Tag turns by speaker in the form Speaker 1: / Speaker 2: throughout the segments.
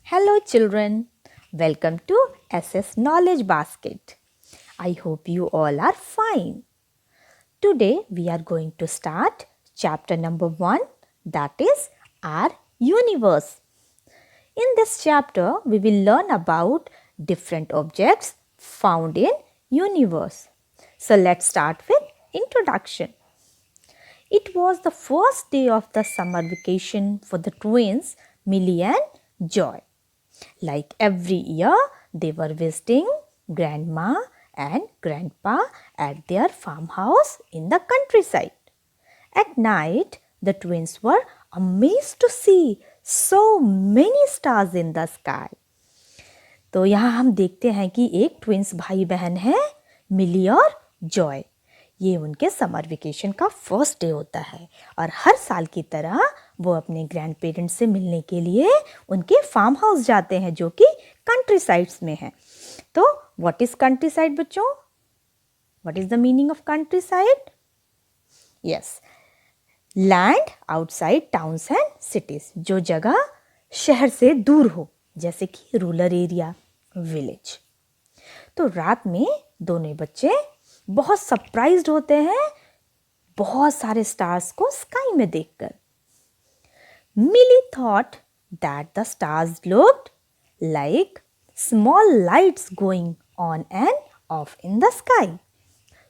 Speaker 1: Hello children, welcome to SS Knowledge Basket. I hope you all are fine. Today we are going to start chapter number 1, that is our universe. In this chapter we will learn about different objects found in universe. So let's start with introduction. It was the first day of the summer vacation for the twins Millie and Joy. Like every year, they were visiting grandma and grandpa at their farmhouse in the countryside. At night, the twins were amazed to see so many stars in the sky. तो यहाँ हम देखते हैं कि एक twins भाई बहन है, मिली और जॉय. ये उनके समर वेकेशन का फर्स्ट डे होता है और हर साल की तरह वो अपने ग्रैंड पेरेंट्स से मिलने के लिए उनके फार्म हाउस जाते हैं जो कि कंट्री साइड्स में है. तो व्हाट इज कंट्री साइड बच्चों? What is the meaning of country side? Yes, land outside towns and cities, जो जगह शहर से दूर हो, जैसे कि रूरल एरिया, विलेज. तो रात में दोनों बच्चे बहुत सरप्राइज्ड होते हैं बहुत सारे स्टार्स को स्काई में देखकर. Milly thought that the stars looked like small lights going on and off in the sky.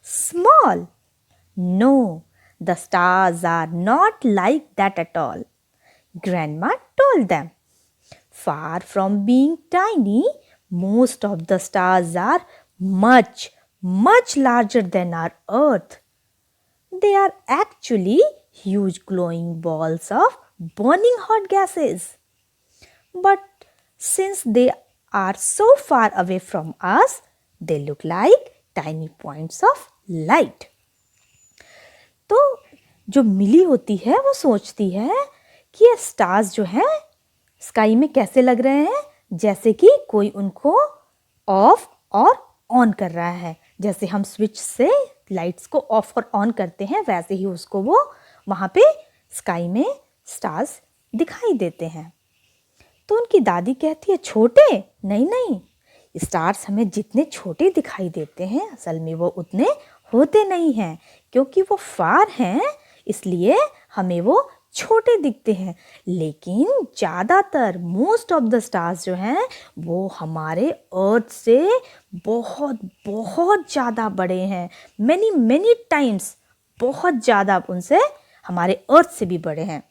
Speaker 1: Small? No, the stars are not like that at all, Grandma told them. Far from being tiny, most of the stars are much, much larger than our Earth. They are actually huge glowing balls of burning hot gases. But since they are so far away from us, they look like tiny points of light. तो जो मिली होती है वो सोचती है कि ये stars जो हैं स्काई में कैसे लग रहे हैं, जैसे कि कोई उनको ऑफ और ऑन कर रहा है. जैसे हम स्विच से लाइट्स को ऑफ और ऑन करते हैं वैसे ही उसको वो वहाँ पे स्काई में स्टार्स दिखाई देते हैं. तो उनकी दादी कहती है, छोटे? नहीं नहीं, स्टार्स हमें जितने छोटे दिखाई देते हैं असल में वो उतने होते नहीं हैं, क्योंकि वो फार हैं इसलिए हमें वो छोटे दिखते हैं. लेकिन ज़्यादातर मोस्ट ऑफ द स्टार्स जो हैं वो हमारे अर्थ से बहुत बहुत ज़्यादा बड़े हैं. मैनी मैनी टाइम्स, बहुत ज़्यादा उनसे हमारे अर्थ से भी बड़े हैं.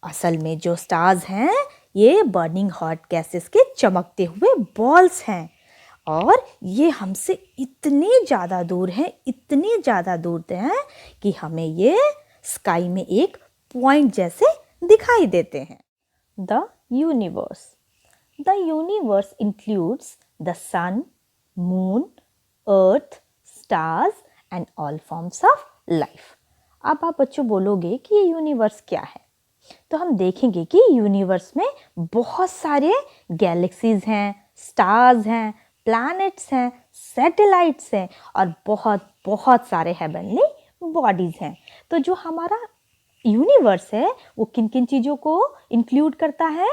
Speaker 1: असल में जो स्टार्स हैं ये बर्निंग हॉट गैसेस के चमकते हुए बॉल्स हैं और ये हमसे इतने ज़्यादा दूर हैं, इतने ज़्यादा दूर हैं कि हमें ये स्काई में एक पॉइंट जैसे दिखाई देते हैं. The universe. The universe includes the sun, moon, earth, stars and all forms of life. अब आप बच्चों बोलोगे कि ये यूनिवर्स क्या है, तो हम देखेंगे कि यूनिवर्स में बहुत सारे गैलेक्सीज हैं, स्टार्स हैं, प्लैनेट्स हैं, सैटेलाइट्स हैं और बहुत बहुत सारे हेवनली बॉडीज़ हैं. तो जो हमारा यूनिवर्स है वो किन किन चीज़ों को इंक्लूड करता है?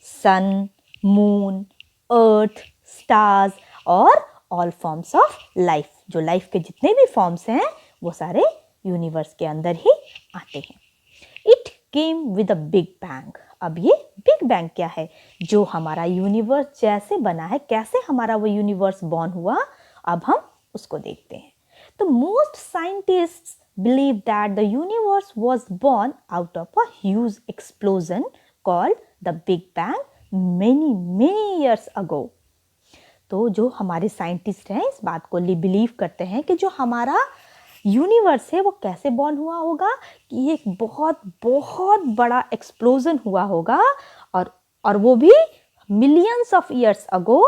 Speaker 1: सन, मून, अर्थ, स्टार्स और ऑल फॉर्म्स ऑफ लाइफ. जो लाइफ के जितने भी फॉर्म्स हैं वो सारे यूनिवर्स के अंदर ही आते हैं. It came with a big bang. अब ये बिग बैंग क्या है? जो हमारा यूनिवर्स जैसे बना है, कैसे हमारा वो यूनिवर्स बॉर्न हुआ, अब हम उसको देखते हैं. तो most scientists believe that the universe was born out of a huge explosion called the big bang many many years ago. तो जो हमारे साइंटिस्ट हैं इस बात को बिलीव करते हैं कि जो हमारा यूनिवर्स है वो कैसे बॉर्न हुआ होगा कि एक बहुत बहुत बड़ा एक्सप्लोजन हुआ होगा और वो भी मिलियंस ऑफ ईयर्स अगो.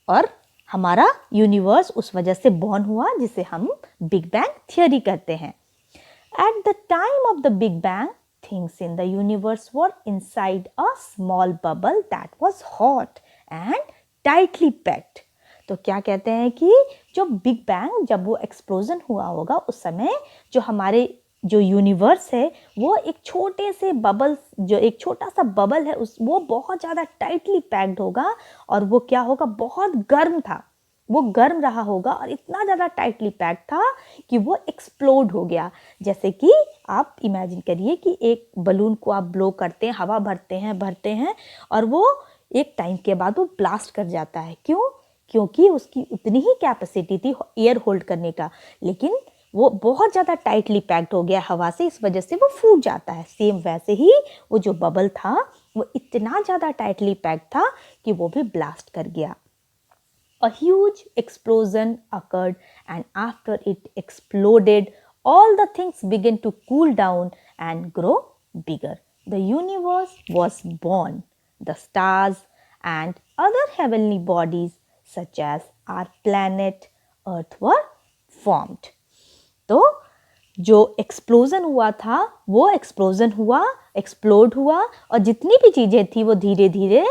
Speaker 1: और हमारा यूनिवर्स उस वजह से बॉर्न हुआ जिसे हम बिग बैंग थियरी कहते हैं. At the time of the big bang things in the universe were inside a small bubble that was hot and tightly packed. तो क्या कहते हैं कि जो बिग बैंग, जब वो एक्सप्लोजन हुआ होगा उस समय जो हमारे जो यूनिवर्स है वो एक छोटे से बबल, जो एक छोटा सा बबल है उस वो बहुत ज़्यादा टाइटली पैक्ड होगा और वो क्या होगा, बहुत गर्म था, वो गर्म रहा होगा और इतना ज़्यादा टाइटली पैक्ड था कि वो एक्सप्लोड हो गया। जैसे कि आप इमेजिन करिए कि एक बलून को आप ब्लो करते हैं, हवा भरते हैं और वो एक टाइम के बाद वो ब्लास्ट कर जाता है। क्यों? क्योंकि उसकी उतनी ही कैपेसिटी थी एयर होल्ड करने का, लेकिन वो बहुत ज़्यादा टाइटली पैक्ड हो गया हवा से, इस वजह से वो फूट जाता है। सेम वैसे ही वो जो बबल था वो इतना ज़्यादा टाइटली पैक्ड था कि वो भी ब्लास्ट कर गया। A huge explosion occurred, and after it exploded, all the things began to cool down and grow bigger. The universe was born. The stars and other heavenly bodies, such as our planet Earth, were formed. तो जो explosion हुआ था वो explosion हुआ, explode हुआ और जितनी भी चीज़ें थी वो धीरे धीरे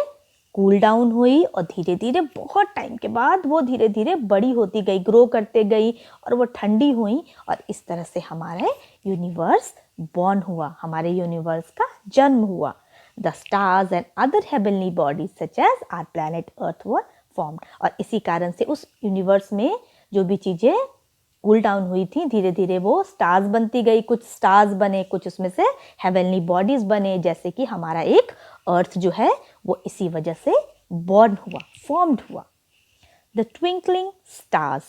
Speaker 1: कूल डाउन हुई और धीरे धीरे बहुत टाइम के बाद वो धीरे धीरे बड़ी होती गई, ग्रो करते गई और वो ठंडी हुई और इस तरह से हमारे यूनिवर्स बॉर्न हुआ, हमारे यूनिवर्स का जन्म हुआ। The stars and other heavenly bodies such as our planet earth were formed. और इसी कारण से उस यूनिवर्स में जो भी चीज़ें कूल डाउन हुई थी धीरे धीरे वो स्टार्स बनती गई, कुछ स्टार्स बने, कुछ उसमें से हेवनली बॉडीज बने, जैसे कि हमारा एक अर्थ जो है वो इसी वजह से बॉर्न हुआ, फॉर्म्ड हुआ। The twinkling stars,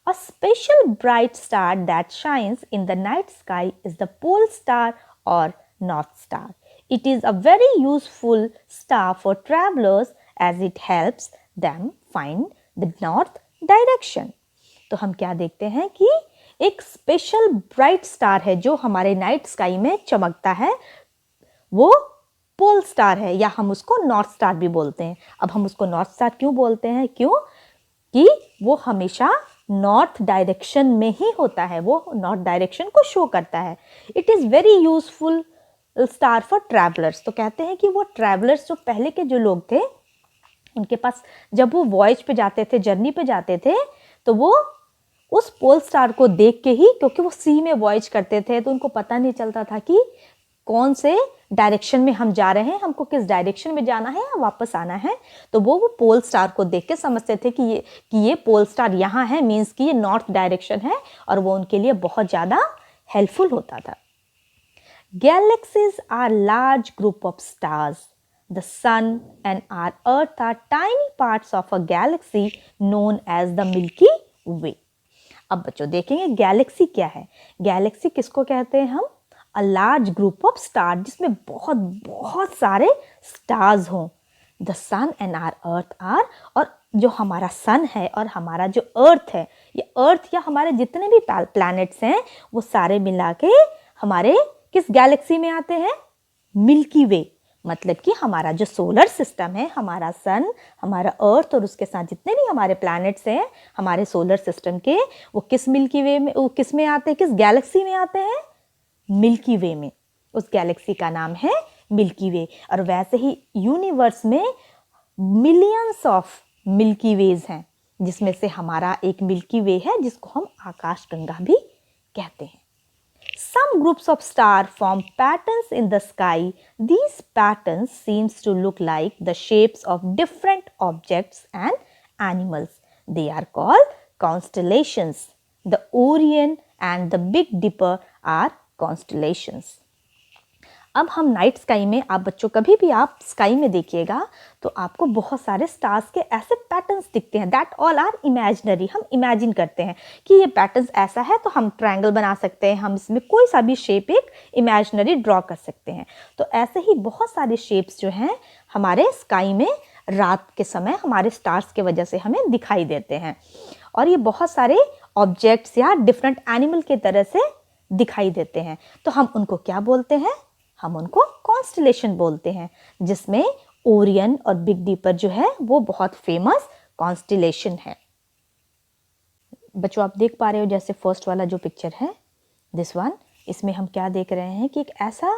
Speaker 1: a special bright star that shines in the night sky is the pole star or north star. It is a very useful star for travelers as it helps them find the north direction. तो हम क्या देखते हैं कि एक special bright star है जो हमारे नाइट स्काई में चमकता है, वो पोल स्टार है या हम उसको नॉर्थ स्टार भी बोलते हैं। अब हम उसको नॉर्थ स्टार क्यों बोलते हैं? क्यों कि वो हमेशा नॉर्थ डायरेक्शन में ही होता है, वो नॉर्थ डायरेक्शन को शो करता है। It is very useful star for travellers. तो कहते हैं कि वो ट्रैवलर्स जो पहले के जो लोग थे उनके पास जब वो वॉयज पे जाते थे, जर्नी पे जाते थे, तो वो उस पोल स्टार को देख के ही, क्योंकि वो सी में वॉयज करते थे तो उनको पता नहीं चलता था कि कौन से डायरेक्शन में हम जा रहे हैं, हमको किस डायरेक्शन में जाना है या वापस आना है, तो वो पोल स्टार को देख के समझते थे कि ये पोल स्टार यहाँ है, मीन्स कि ये नॉर्थ डायरेक्शन है, और वो उनके लिए बहुत ज़्यादा हेल्पफुल होता था। Galaxies are large group of stars. The sun and our earth are tiny parts of a galaxy known as the Milky Way. अब बच्चों देखेंगे गैलेक्सी क्या है। गैलेक्सी किसको कहते हैं हम? A large group of star, जिसमें बहुत बहुत सारे स्टार्स हों। The sun and our earth are, और जो हमारा सन है और हमारा जो अर्थ है, ये अर्थ या हमारे जितने भी प्लैनेट्स हैं वो सारे मिला के हमारे किस गैलेक्सी में आते हैं? मिल्की वे। मतलब कि हमारा जो सोलर सिस्टम है, हमारा सन, हमारा अर्थ और उसके साथ जितने भी हमारे प्लैनेट्स हैं हमारे सोलर सिस्टम के, वो किस मिल्की वे में, वो किस में आते हैं, किस गैलेक्सी में आते हैं? मिल्की वे में। उस गैलेक्सी का नाम है मिल्की वे। और वैसे ही यूनिवर्स में मिलियंस ऑफ मिल्की वेज हैं, जिसमें से हमारा एक मिल्की वे है जिसको हम आकाशगंगा भी कहते हैं। Some groups of stars form patterns in the sky. These patterns seems to look like the shapes of different objects and animals. They are called constellations. The Orion and the Big Dipper are constellations. अब हम night sky में, आप बच्चों कभी भी आप sky में देखिएगा तो आपको बहुत सारे स्टार्स के ऐसे पैटर्न्स दिखते हैं। That all are imaginary. हम इमेजिन करते हैं कि ये पैटर्न्स ऐसा है तो हम ट्रायंगल बना सकते हैं, हम इसमें कोई सा भी शेप एक इमेजिनरी ड्रॉ कर सकते हैं। तो ऐसे ही बहुत सारे शेप्स जो हैं हमारे स्काई में रात के समय हमारे स्टार्स के वजह से हमें दिखाई देते हैं, और ये बहुत सारे ऑब्जेक्ट्स या डिफरेंट एनिमल के तरह से दिखाई देते हैं। तो हम उनको क्या बोलते हैं? हम उनको कॉन्स्टलेशन बोलते हैं, जिसमें ओरियन और बिग डिपर जो है वो बहुत फेमस कॉन्स्टलेशन है। बच्चों आप देख पा रहे हो जैसे फर्स्ट वाला जो पिक्चर है, दिस वन, इसमें हम क्या देख रहे हैं कि एक ऐसा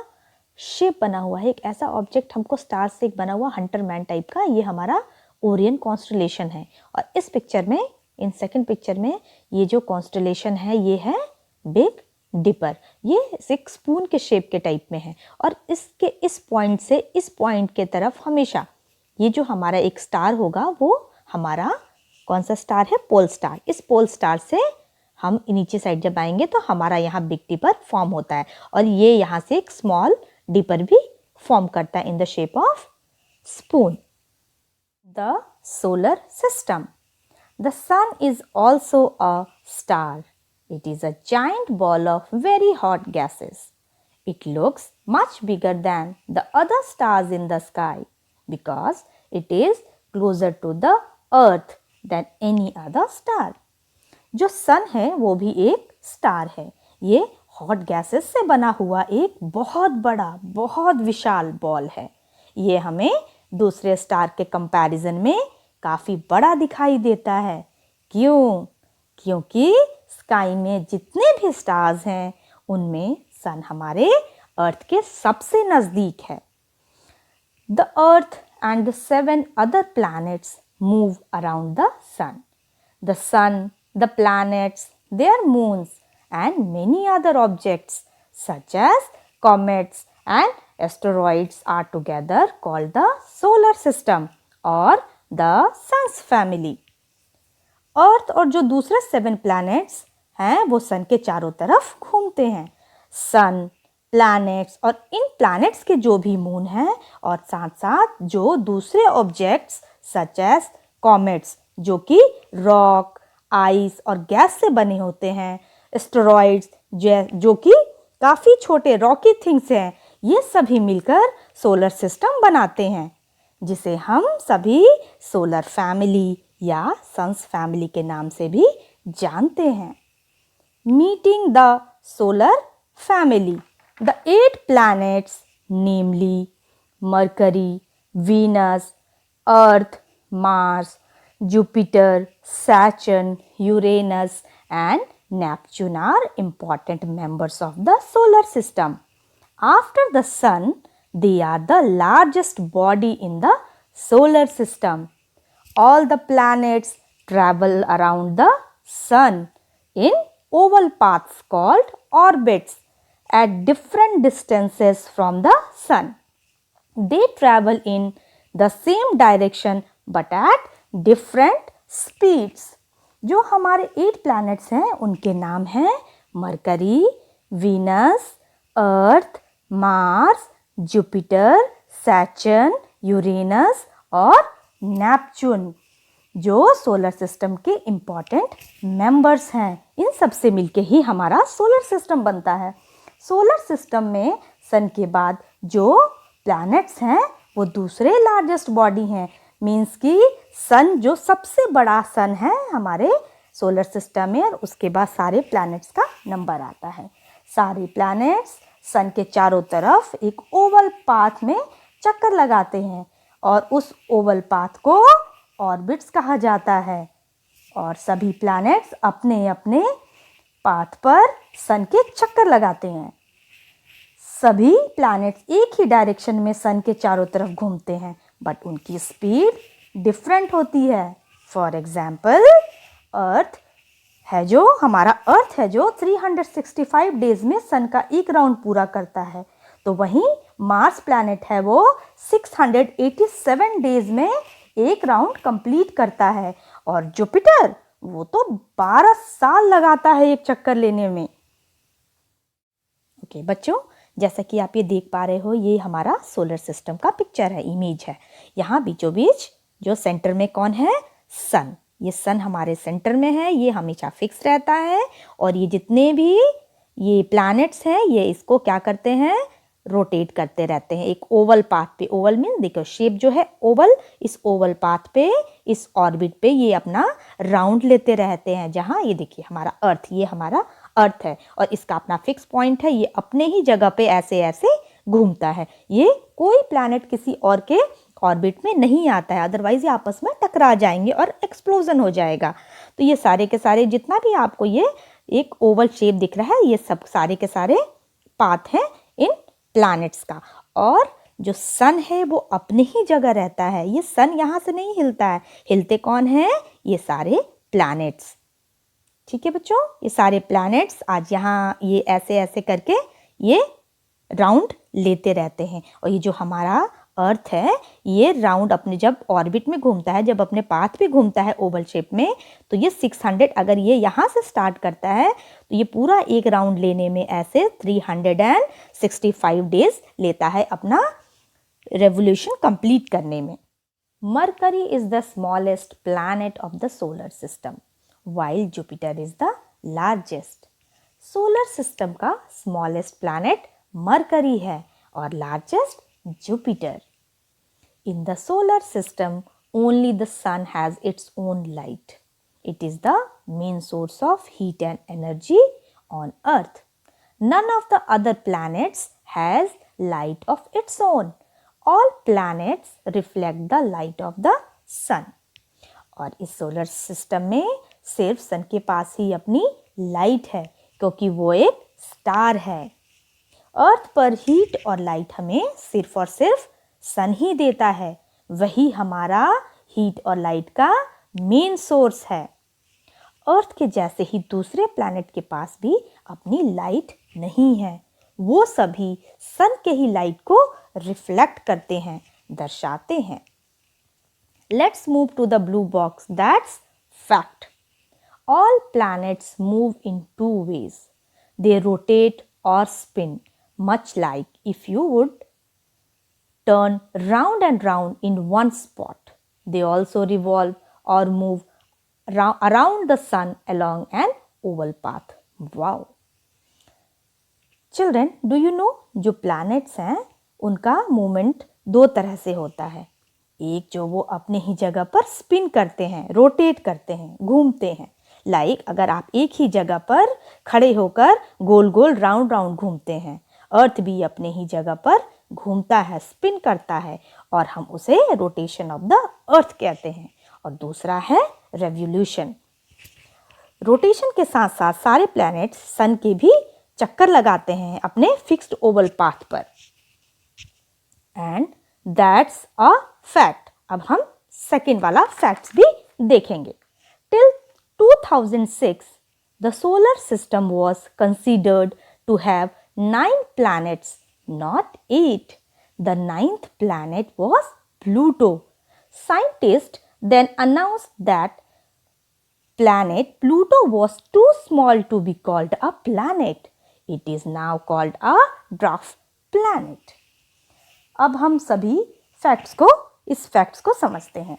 Speaker 1: शेप बना हुआ है, एक ऐसा ऑब्जेक्ट हमको स्टार से एक बना हुआ हंटर मैन टाइप का, ये हमारा ओरियन कॉन्स्टलेशन है। और इस पिक्चर में, इन सेकंड पिक्चर में, ये जो कॉन्स्टलेशन है ये है बिग डिपर, ये एक स्पून के शेप के टाइप में है और इसके इस पॉइंट से इस पॉइंट के तरफ हमेशा ये जो हमारा एक स्टार होगा वो हमारा कौन सा स्टार है, पोल स्टार। इस पोल स्टार से हम नीचे साइड जब आएंगे तो हमारा यहाँ बिग डिपर फॉर्म होता है और ये यहाँ से एक स्मॉल डिपर भी फॉर्म करता है in the shape of spoon. The solar system, the sun is also a star. It is a giant ball of very hot gases. It looks much bigger than the other stars in the sky because it is closer to the earth than any other star. जो सन है वो भी एक star है। ये hot gases से बना हुआ एक बहुत बड़ा, बहुत विशाल बॉल है। ये हमें दूसरे स्टार के कंपैरिजन में काफ़ी बड़ा दिखाई देता है। क्यों? क्योंकि स्काई में जितने भी स्टार्स हैं उनमें सन हमारे अर्थ के सबसे नज़दीक है। The earth and the 7 other planets move around the sun. The sun, the planets, their moons and many other objects such as comets and asteroids are together called the solar system or the sun's family. अर्थ और जो दूसरे 7 planets हैं वो सन के चारों तरफ घूमते हैं। सन, प्लैनेट्स और इन प्लैनेट्स के जो भी मून हैं और साथ साथ जो दूसरे ऑब्जेक्ट्स सच एज कॉमेट्स जो कि रॉक, आइस और गैस से बने होते हैं, एस्टेरॉइड्स जो कि काफ़ी छोटे रॉकी थिंग्स हैं, ये सभी मिलकर सोलर सिस्टम बनाते हैं जिसे हम सभी सोलर फैमिली या सन्स फैमिली के नाम से भी जानते हैं। Meeting the solar family, the 8 planets namely Mercury, Venus, Earth, Mars, Jupiter, Saturn, Uranus and Neptune are important members of the solar system. After the Sun, they are the largest body in the solar system. All the planets travel around the Sun in oval paths called orbits at different distances from the Sun. They travel in the same direction but at different speeds. जो हमारे 8 planets हैं उनके नाम हैं mercury, Venus, अर्थ, Mars, Jupiter, Saturn, Uranus और Neptune जो solar system के important members हैं। इन सब से मिलके ही हमारा सोलर सिस्टम बनता है। सोलर सिस्टम में सन के बाद जो प्लैनेट्स हैं वो दूसरे लार्जेस्ट बॉडी हैं। मीन्स कि सन जो सबसे बड़ा सन है हमारे सोलर सिस्टम में और उसके बाद सारे प्लैनेट्स का नंबर आता है। सारे प्लैनेट्स सन के चारों तरफ एक ओवल पाथ में चक्कर लगाते हैं और उस ओवल पाथ को ऑर्बिट्स कहा जाता है और सभी प्लैनेट्स अपने अपने पाथ पर सन के चक्कर लगाते हैं। सभी प्लैनेट्स एक ही डायरेक्शन में सन के चारों तरफ घूमते हैं बट उनकी स्पीड डिफरेंट होती है। फॉर एग्जाम्पल हमारा अर्थ है जो 365 डेज में सन का एक राउंड पूरा करता है, तो वहीं मार्स प्लैनेट है वो 687 डेज में एक राउंड कंप्लीट करता है और जुपिटर वो तो 12 साल लगाता है एक चक्कर लेने में। ओके बच्चों, जैसा कि आप ये देख पा रहे हो ये हमारा सोलर सिस्टम का पिक्चर है, इमेज है। यहाँ बीचों बीच जो सेंटर में कौन है, सन। ये सन हमारे सेंटर में है, ये हमेशा फिक्स रहता है और ये जितने भी ये प्लैनेट्स हैं ये इसको क्या करते हैं, रोटेट करते रहते हैं एक ओवल पाथ पे। ओवल मीन देखो शेप जो है ओवल, इस ओवल पाथ पे इस ऑर्बिट पे ये अपना राउंड लेते रहते हैं। जहाँ ये देखिए हमारा अर्थ, ये हमारा अर्थ है और इसका अपना फिक्स पॉइंट है, ये अपने ही जगह पे ऐसे ऐसे घूमता है। ये कोई प्लैनेट किसी और के ऑर्बिट में नहीं आता है, अदरवाइज ये आपस में टकरा जाएंगे और एक्सप्लोजन हो जाएगा। तो ये सारे के सारे जितना भी आपको ये एक ओवल शेप दिख रहा है ये सब सारे के सारे पाथ हैं इन प्लैनेट्स का। और जो सन है वो अपने ही जगह रहता है, ये सन यहाँ से नहीं हिलता है, हिलते कौन है, ये सारे प्लैनेट्स। ठीक है बच्चों, ये सारे प्लैनेट्स आज यहाँ ये ऐसे ऐसे करके ये राउंड लेते रहते हैं। और ये जो हमारा अर्थ है ये राउंड अपने जब ऑर्बिट में घूमता है, जब अपने पाथ पे घूमता है ओवल शेप में, तो ये 600 अगर ये यहाँ से स्टार्ट करता है तो ये पूरा एक राउंड लेने में ऐसे 365 डेज लेता है अपना रेवोल्यूशन कंप्लीट करने में। Mercury is the smallest planet of the solar system while Jupiter is the largest. Solar system का स्मॉलेस्ट प्लैनेट मरकरी है और largest Jupiter. In the solar system, only the sun has its own light. It is the main source of heat and energy on Earth. None of the other planets has light of its own. All planets reflect the light of the sun. और इस solar system में सिर्फ सन के पास ही अपनी light है क्योंकि वो एक स्टार है। अर्थ पर हीट और लाइट हमें सिर्फ और सिर्फ सन ही देता है, वही हमारा हीट और लाइट का मेन सोर्स है। अर्थ के जैसे ही दूसरे प्लैनेट के पास भी अपनी लाइट नहीं है, वो सभी सन के ही लाइट को रिफ्लेक्ट करते हैं, दर्शाते हैं। Let's move to the blue box. That's fact. All planets move in two ways. They rotate or spin, much like if you would turn round and round in one spot. They also revolve or move around the sun along an oval path. Wow. Children, do you know जो planets हैं उनका movement दो तरह से होता है। एक जो वो अपने ही जगह पर स्पिन करते हैं, रोटेट करते हैं, घूमते हैं। लाइक अगर आप एक ही जगह पर खड़े होकर गोल गोल राउंड राउंड घूमते हैं, अर्थ भी अपने ही जगह पर घूमता है, स्पिन करता है और हम उसे रोटेशन ऑफ द अर्थ कहते हैं। और दूसरा है रेवोल्यूशन। रोटेशन के साथ साथ सारे प्लैनेट्स सन के भी चक्कर लगाते हैं अपने फिक्स्ड ओवल पाथ पर। And that's a fact. अब हम सेकेंड वाला फैक्ट्स भी देखेंगे। Till 2006 the solar system was considered to have 9 planets, not 8. The 9th planet was Pluto. Scientists then announced that planet Pluto was too small to be called a planet. It is now called a dwarf planet. अब हम सभी इस facts को समझते हैं।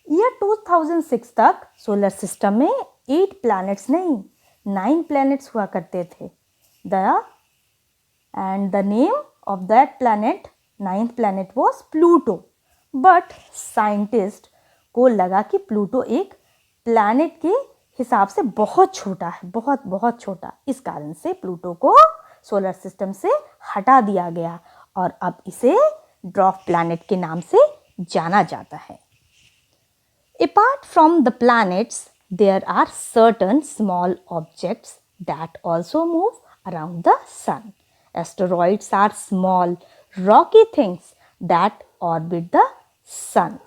Speaker 1: Year 2006 तक solar system में 8 planets नहीं 9 प्लैनेट्स हुआ करते थे। The name of that planet 9th planet was Pluto. But scientist को लगा कि प्लूटो एक प्लैनेट के हिसाब से बहुत छोटा है, बहुत बहुत छोटा। इस कारण से प्लूटो को सोलर सिस्टम से हटा दिया गया और अब इसे ड्वार्फ प्लैनेट के नाम से जाना जाता है। Apart from the planets, there are certain small objects that also move around the sun. Asteroids are small, rocky things that orbit the sun.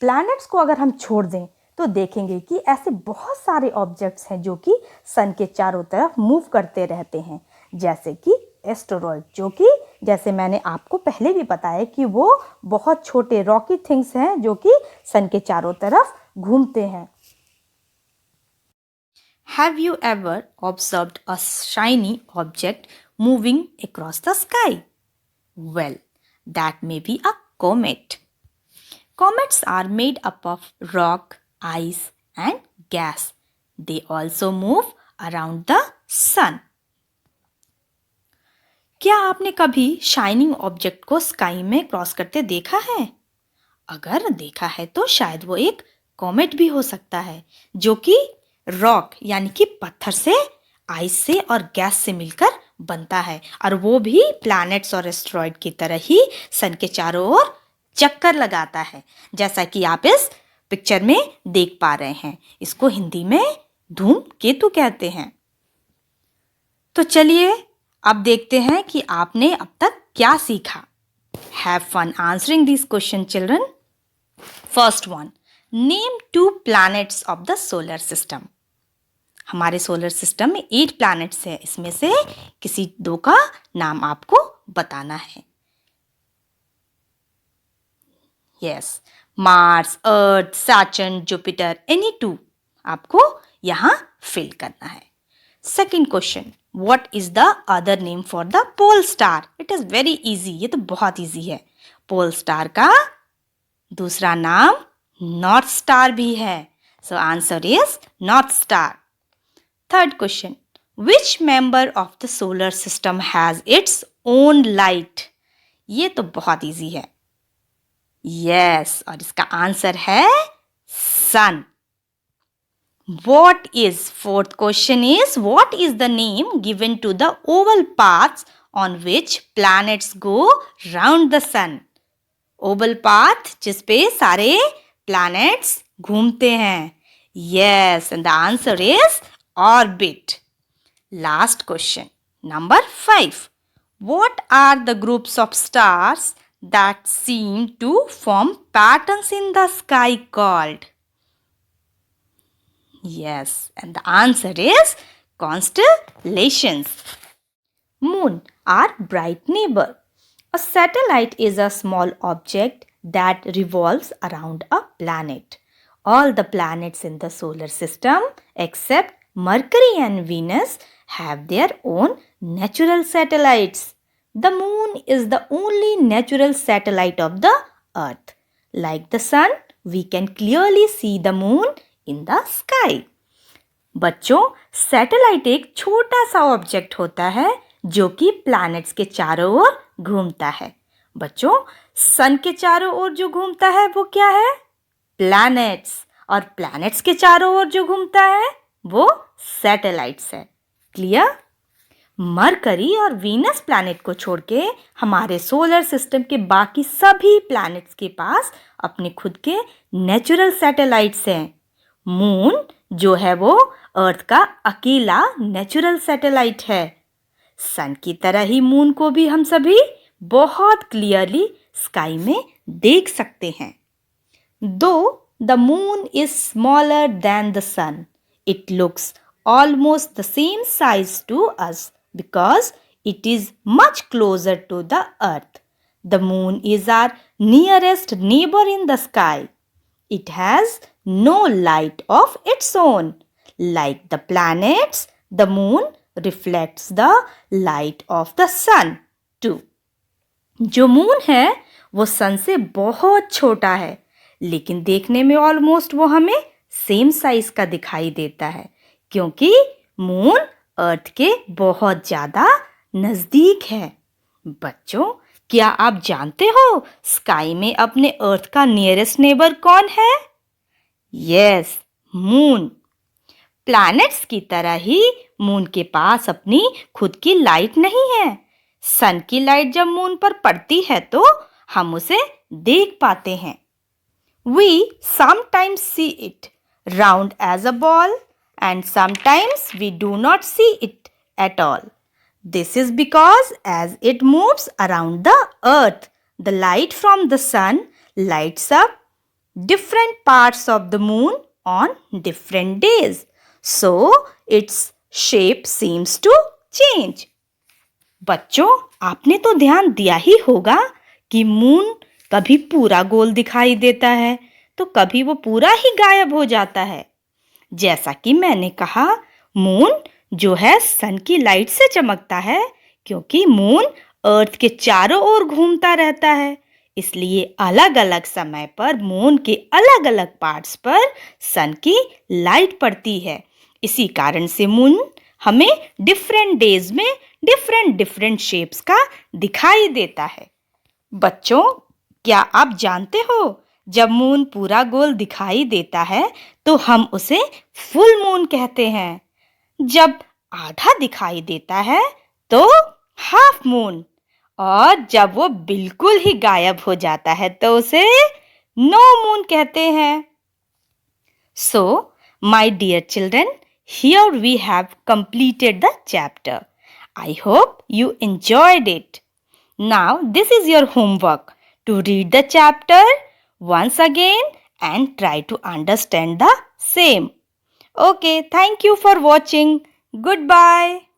Speaker 1: Planets को अगर हम छोड़ दें तो देखेंगे कि ऐसे बहुत सारे ऑब्जेक्ट्स हैं जो कि सन के चारों तरफ मूव करते रहते हैं, जैसे कि एस्टेरॉइड, जो कि जैसे मैंने आपको पहले भी बताया कि वो बहुत छोटे रॉकी थिंग्स हैं जो कि सन के चारों तरफ घूमते हैं। Have you ever observed a shiny object moving across the sky? Well, that may be a comet. Comets are made up of rock, ice, and gas. They also move around the sun. क्या आपने कभी shining object को sky में cross करते देखा है? अगर देखा है तो शायद वो एक कॉमेट भी हो सकता है जो कि रॉक यानी कि पत्थर से, आइस से और गैस से मिलकर बनता है और वो भी प्लैनेट्स और एस्टेरॉइड की तरह ही सन के चारों ओर चक्कर लगाता है, जैसा कि आप इस पिक्चर में देख पा रहे हैं। इसको हिंदी में धूमकेतु कहते हैं। तो चलिए अब देखते हैं कि आपने अब तक क्या सीखा। Have fun answering these questions, children. First one, name 2 planets of the solar system. हमारे सोलर सिस्टम में 8 प्लैनेट्स हैं, इसमें से किसी 2 का नाम आपको बताना है. Yes, Mars, earth, Saturn, Jupiter, any 2 आपको यहाँ फिल करना है. Second question, what is the other name for the pole star? It is very easy, ये तो बहुत इजी है. पोल स्टार का दूसरा नाम नॉर्थ स्टार भी है. So answer is north star. Third question, which member of the solar system has its own light? ये तो बहुत इजी है. यस, और इसका आंसर है सन. What is, fourth question is, what is the name given to the oval paths on which planets go round the sun? Oval path जिस पे सारे planets घूमते हैं. Yes, and the answer is orbit. Last question, number 5. What are the groups of stars that seem to form patterns in the sky called? Yes, and the answer is constellations. Moon, our bright neighbor. A satellite is a small object that revolves around a planet. All the planets in the solar system except Mercury and Venus have their own natural satellites. The moon is the only natural satellite of the earth. Like the sun, we can clearly see the moon in the sky. बच्चों, satellite एक छोटा सा object होता है जो कि planets के चारों ओर घूमता है. बच्चों, सन के चारों ओर जो घूमता है वो क्या है? प्लैनेट्स. और प्लैनेट्स के चारों ओर जो घूमता है वो सैटेलाइट्स है. क्लियर? मरकरी और वीनस प्लैनेट को छोड़ के हमारे सोलर सिस्टम के बाकी सभी प्लैनेट्स के पास अपने खुद के नेचुरल सैटेलाइट्स हैं. मून जो है वो अर्थ का अकेला नेचुरल सैटेलाइट है. सन की तरह ही मून को भी हम सभी बहुत क्लियरली स्काई में देख सकते हैं. Though the moon is smaller than the sun, it looks almost the same size to us because it is much closer to the earth. The moon is our nearest neighbor in the sky. It has no light of its own. Like the planets, the moon reflects the light of the sun too. जो moon है वो सन से बहुत छोटा है, लेकिन देखने में ऑलमोस्ट वो हमें सेम साइज का दिखाई देता है क्योंकि मून अर्थ के बहुत ज़्यादा नज़दीक है. बच्चों, क्या आप जानते हो स्काई में अपने अर्थ का नियरेस्ट नेबर कौन है? Yes, moon. प्लैनेट्स की तरह ही मून के पास अपनी खुद की लाइट नहीं है. सन की लाइट जब मून पर पड़ती है तो हम उसे देख पाते हैं. We sometimes see it round as a ball and sometimes we do not see it at all. This is because as it moves around the earth, the light from the sun lights up different parts of the moon on different days. So its shape seems to change. बच्चों, आपने तो ध्यान दिया ही होगा कि moon कभी पूरा गोल दिखाई देता है तो कभी वो पूरा ही गायब हो जाता है. जैसा कि मैंने कहा, मून जो है सन की लाइट से चमकता है क्योंकि मून अर्थ के चारों ओर घूमता रहता है. इसलिए अलग अलग समय पर मून के अलग अलग पार्ट्स पर सन की लाइट पड़ती है. इसी कारण से मून हमें डिफरेंट डेज में डिफरेंट शेप्स का दिखाई देता है. बच्चों, क्या आप जानते हो जब मून पूरा गोल दिखाई देता है तो हम उसे फुल मून कहते हैं. जब आधा दिखाई देता है तो हाफ मून, और जब वो बिल्कुल ही गायब हो जाता है तो उसे नो मून कहते हैं. So my dear children, here we have completed the chapter. I hope you enjoyed it. Now this is your homework to read the chapter once again and try to understand the same. Okay, thank you for watching. Goodbye.